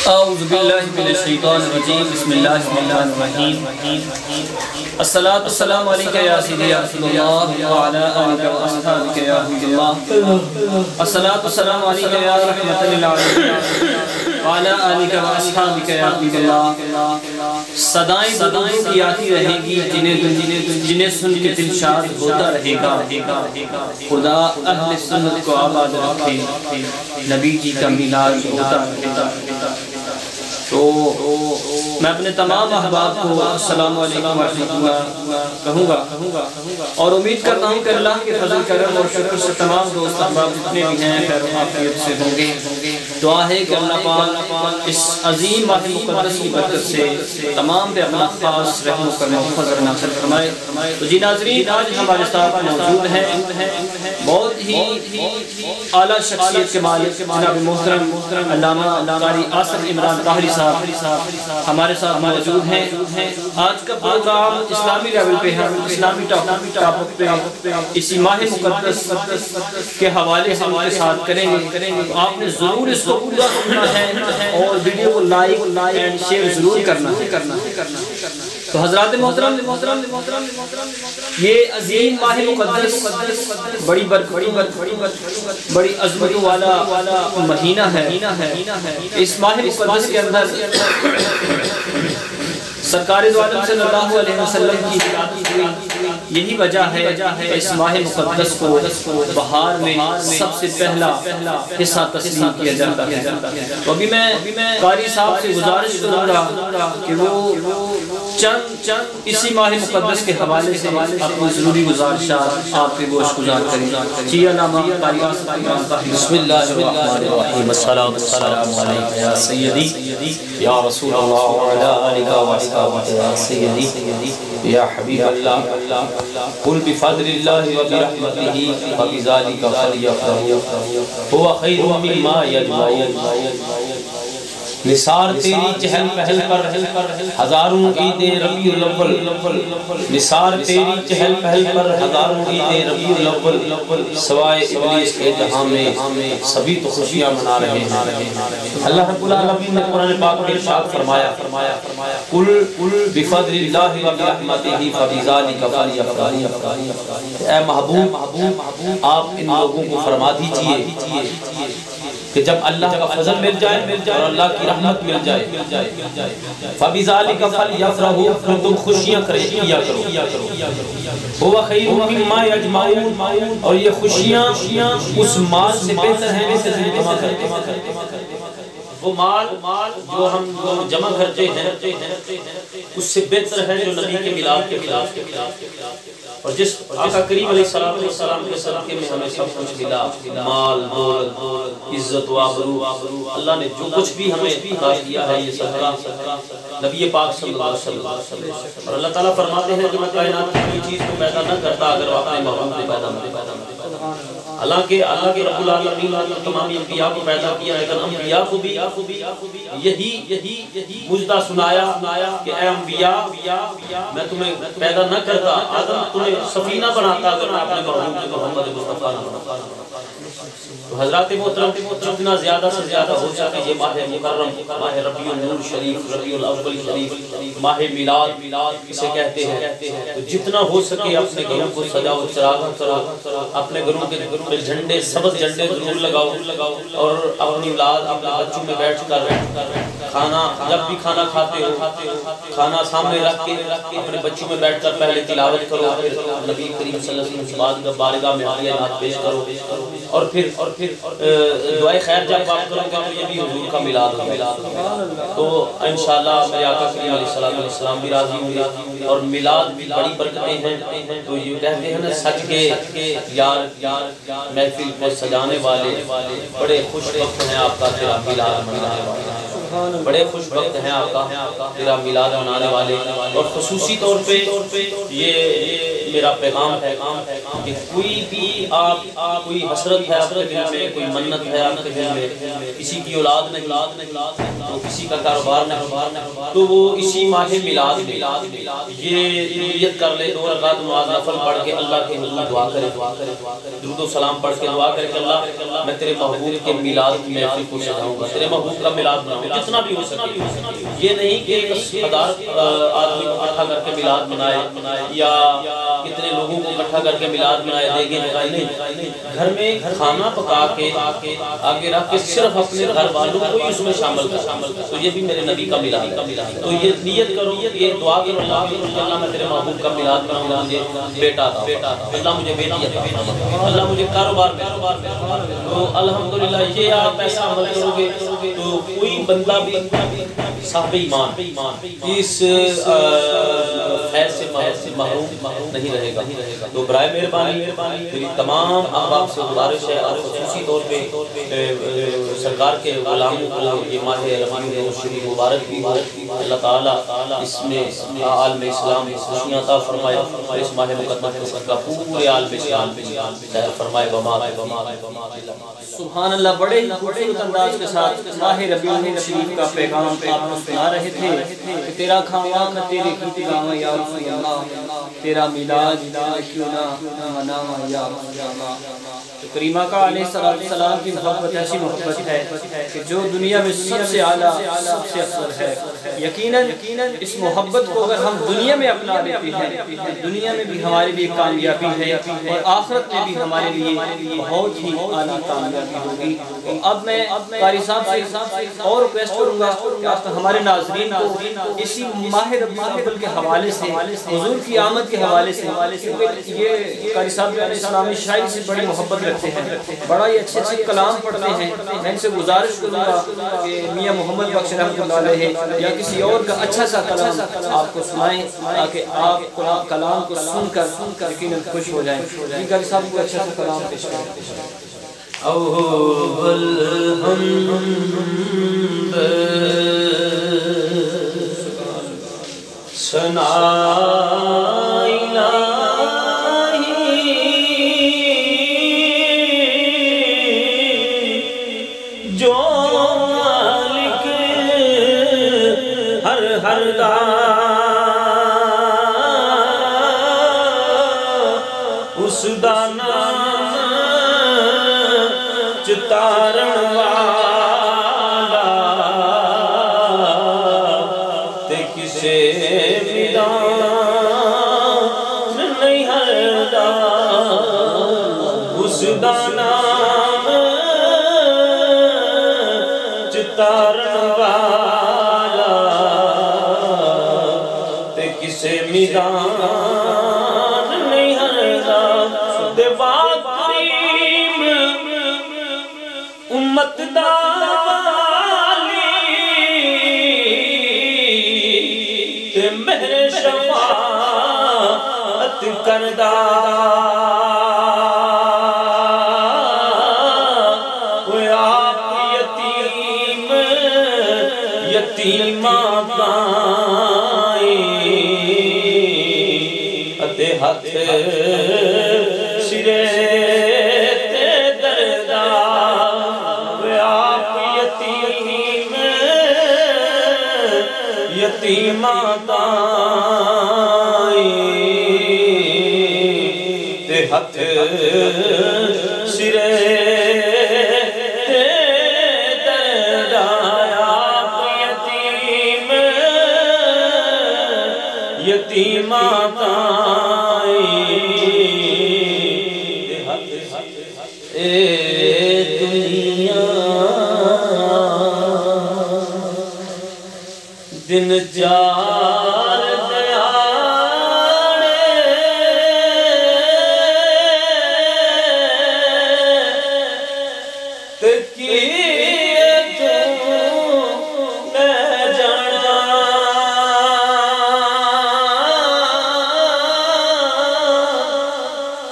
اعوذ باللہ من الشیطان الرجیم بسم اللہ الرحمن الصلاۃ والسلام علیکہ یا سیدی یا رسول اللہ وعلی آلہ واصحابہ یا حبیب اللہ الصلاۃ والسلام علیکہ یا رحمۃ للعالمین وعلی آلہ واصحابہ یا حبیب اللہ۔ صدائیں درود کی آتی رہیں گی جنہیں سن کے دل شاد ہوتا رہے گا، خدا اہل سنت کو آباد رکھے، نبی جی کا میلاد ہوتا رہے گا۔ تو میں اپنے تمام احباب کو السلام علیکم ورحمۃ اللہ کہوں گا اور امید کرتا ہوں کہ اللہ کے فضل کرم اور شکر سے تمام دوست احباب جتنے بھی ہیں خیر و عافیت سے ہوں گے۔ دعا ہے کہ اللہ پاک اس عظیم ماہ مقدس کی برکت سے تمام پہ اپنا خاص رحم و کرم و فضل نازل فرمائے۔ تو جی ناظرین، آج ہمارے ساتھ موجود ہیں بہت ہی اعلیٰ شخصیت کے مالک جناب محترم علامہ قاری آصف عمران طاہری صاحب ہمارے ساتھ موجود ہیں۔ آج کا پروگرام اسلامی لیول پہ ہے، اسلامی ٹاپک پہ اسی ماہ مقدس کے حوالے سے ہم کے ساتھ کریں گے۔ آپ نے ضرور اس کو پورا سننا ہے اور ویڈیو کو لائک اینڈ شیئر ضرور کرنا ہے۔ تو حضرات محترم، یہ عظیم ماہ مقدس بڑی بڑی عظمت والا مہینہ ہے۔ اس ماہ مقدس کے اندر سرکار دو عالم صلی اللہ علیہ وسلم کی ولادت ہوئی۔ یہی وجہ ہے اس ماہ مقدس کو بہار میں سب سے پہلا حصہ تسلیم کیا جاتا ہے۔ تو ابھی میں قاری صاحب سے گزارش کروں گا کہ وہ چند اسی ماہ مقدس کے حوالے سے اپنی ضروری گزارشات آپ کے گوش گزار کریں۔ جی علامہ قاری آصف عمران طاہری۔ بسم اللہ الرحمن الرحیم، الصلاۃ والسلام علیک یا سیدی یا رسول اللہ وعلی آلہ واصحابہ یا سیدی یا حبیب اللہ، قل بفضل اللہ وبرحمتہ فبذلک فلیفرحوا هو خیر مما یجمعون۔ نثار تیری چہل پہل پر ہزاروں عید ربیع الاول، نثار تیری چہل پہل پر ہزاروں عید ربیع الاول، سوائے ابلیس کے جہاں میں سبھی تو خوشیاں منا رہے ہیں۔ اللہ رب العالمین نے قرآن پاک میں ارشاد فرمایا، قل بفضل اللہ وبرحمتہ فبذلک فلیفرحوا۔ اے محبوب، آپ ان لوگوں کو فرما دیجئے کہ جب اللہ کا فضل مل جائے اور اللہ کی رحمت مل جائے، فَبِذَلِكَ فَلْيَفْرَحُوا، پھر تم خوشیاں کیا کرو۔ هُوَ خَيْرٌ مِّمَّا يَجْمَعُونَ، اور یہ خوشیاں اس مال سے بہتر ہیں جسے تم جمع کرتے ہیں۔ وہ مال جو ہم جمع کرتے ہیں اس سے بہتر ہے جو نبی کے میلاد کے اور جس آقا کریم علیہ السلام کے صدقے میں ہمیں سب کچھ ملا، مال، دولت، عزت و آبرو، اللہ نے جو کچھ بھی ہمیں عطا کیا ہے یہ صدقہ نبی پاک صلی اللہ علیہ وسلم۔ اور اللہ تعالیٰ فرماتے ہیں کہ میں کائنات کی کوئی چیز کو پیدا نہ کرتا اگر وہ اپنے محبوب نے پیدا نہ۔ حالانکہ اللہ کے رب العالمین نے تمام انبیاء کو پیدا کیا، لیکن انبیاء کو بھی یہی مجدہ سنایا کہ اے انبیاء، میں تمہیں پیدا نہ کرتا، آدم تمہیں سفینہ بناتا اگر میں اپنے محبوب محمد مصطفیٰ نہ بناتا۔ تو حضرات محترم، جتنا زیادہ سے زیادہ ہو سکے یہ ماہ مکرم، ماہ ربیع النور شریف، ربیع الاول شریف، ماہ میلاد اسے کہتے ہیں، تو جتنا ہو سکے اپنے گھروں کو سجاؤ، چراغ کرو، اپنے گھروں کے جھنڈے، سبز جھنڈے ضرور لگاؤ، اور اپنی اولاد، اپنے بچوں میں بیٹھ کر کھانا، جب بھی کھانا کھاتے ہو کھانا سامنے رکھ کے اپنے بچوں میں بیٹھ کر پہلے تلاوت کرو، پھر نبی کریم صلی اللہ علیہ وسلم کی بارگاہ میں عالیہ نعت پیش کرو، اور پھر دعائے خیر جب آپ کرو گے تو یہ بھی حضور کا میلاد ہوگا۔ تو انشاءاللہ میرے آقا کریم علیہ السلام بھی راضی ہوں گے، اور میلاد بھی بڑی برکتیں ہیں۔ تو یہ کہتے ہیں نا سچ کے یار محفل کو سجانے والے، بڑے خوش وقت ہیں آپ کا تیرا میلاد منانے والے، بڑے خوش وقت ہیں آقا تیرا میلاد منانے والے۔ اور خصوصی طور پہ یہ میرا پیغام ہے کہ کوئی بھی آپ کوئی حسرت ہے آپ کے دل میں، کوئی منت ہے آپ کے دل میں، کسی کی اولاد نہیں، تو کسی کا کاروبار نہیں، تو وہ اسی ماہ میلاد میں یہ نیت کر لے، 2 رکعت نماز نفل پڑھ کے اللہ کے حضور دعا کرے، درود و سلام پڑھ کے دعا کرے کہ اللہ میں تیرے محبوب کے میلاد کی محفل کو سجاؤں گا، تیرے محبوب کا میلاد مناؤں گا جتنا بھی ہو سکے۔ یہ نہیں کہ 10,000 آدمی کو اکٹھا کر کے میلاد منائے یا کتنے لوگوں کو اکٹھا کر کے میلاد منائے، دیگیں جلائے، نہیں، گھر میں کھانا پکا کے آگے رکھ کے صرف اپنے گھر والوں کو ہی اس میں شامل کر، تو یہ بھی میرے نبی کا میلاد ہے۔ تو یہ نیت کرو، یہ دعا کرو اللہ میں تیرے محبوب کا میلاد مناؤں گا، مجھے بیٹا عطا، اللہ مجھے بیٹی عطا فرما، اللہ مجھے کاروبار میں، تو الحمدللہ یہ آپ ایسا عمل کرو گے تو کوئی بندہ بھی صاحب ایمان اس خیر سے محروم نہیں رہے گا۔ تو برائے مہربانی میری تمام احباب سے گزارش ہے، اور خصوصی طور پہ سرکار کے غلاموں کو یہ ماہ ربیع الاول شریف مبارک بھی ہو، اللہ تعالیٰ اس میں عالم اسلام خوشیاں عطا فرمائے، اور اس ماہ مقدس کا پورے عالم اسلام پہ خیر فرمائے۔ سبحان اللہ، بڑے ہی خوبصورت انداز کے ساتھ ماہ ربیع الاول شریف کا پیغام آپ کو سنا رہے تھے کہ تیرا کھاواں کھا تیرے کی گاواں یا رسول اللہ، تیرا میلاد کیوں نہ مناواں یا رسول اللہ۔ تو کریمہ کا علیہ السلام کی محبت ایسی محبت ہے کہ جو دنیا میں سب سے اعلیٰ، سب سے افضل ہے۔ یقیناً اس محبت کو اگر ہم دنیا میں اپنا لیتے ہیں، دنیا میں بھی ہمارے لیے کامیابی ہے، اور آخرت میں بھی ہمارے لیے بہت ہی اعلیٰ کامیابی ہوگی۔ اب میں قاری صاحب سے اور ریکویسٹ کروں گا کہ آپ ہمارے ناظرین کو اسی ماہ ربیع الاول کے حوالے سے، حضور کی آمد کے حوالے سے، کیونکہ یہ قاری صاحب علیہ السلام شاعری سے بڑی محبت رکھتے ہیں، بڑا ہی اچھے اچھے کلام پڑھتے ہیں۔ میں ان سے گزارش کروں گا کہ میاں محمد بخش رحمۃ اللہ علیہ یا کسی اور کا اچھا سا کلام آپ کو سنائیں تاکہ آپ کلام کو سن کر یقیناً خوش ہو جائیں۔ قاری صاحب کو اچھا سا کلام پیش کریں۔ اول حمد ثنا جو مالک ہر اس دانا چتارن والا تے کسے میدان نہیں ہردا، اس دا نام چتارن والا تے کسے میدان نہیں ہردا۔ امت دا والی تے مہر شفاعت کردا، اوے آپ یتیماں تائیں اتے ہاتھ سرے یتیماں تائیں تے ہتھ سرے تے دردایا، یتیماں تائیں تے ہتھ اے دنیا دن چار دیاڑے تکیے تو میں جانا،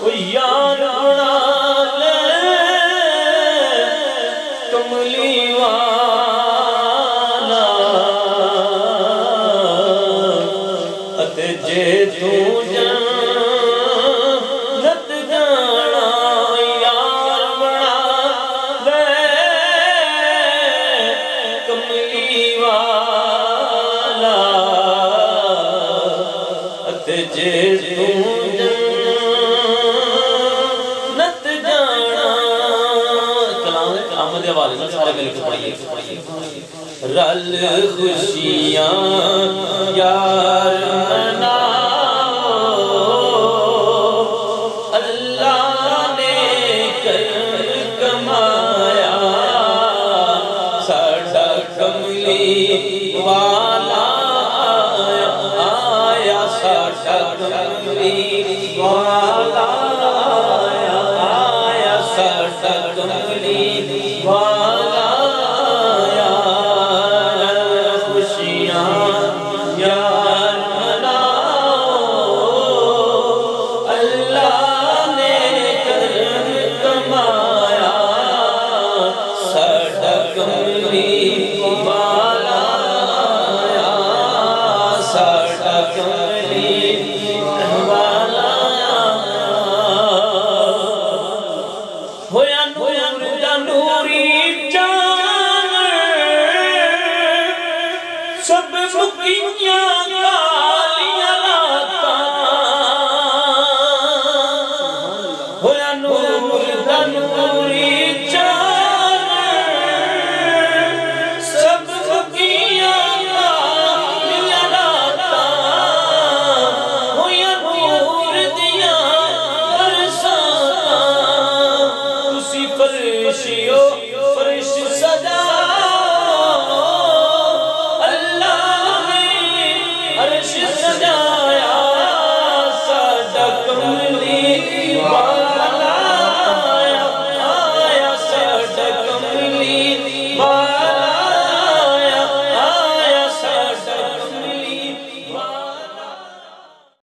او یار بنا لے کملی والا والا جے جنت جانا کلام احمد حوالے سے سارے مل کے پڑھیے رل خوشیاں یار مناؤ اللہ نے کر کمایا ساڈا کملی والا آیا ساڈا کملی والا آیا ساڈا کملی والا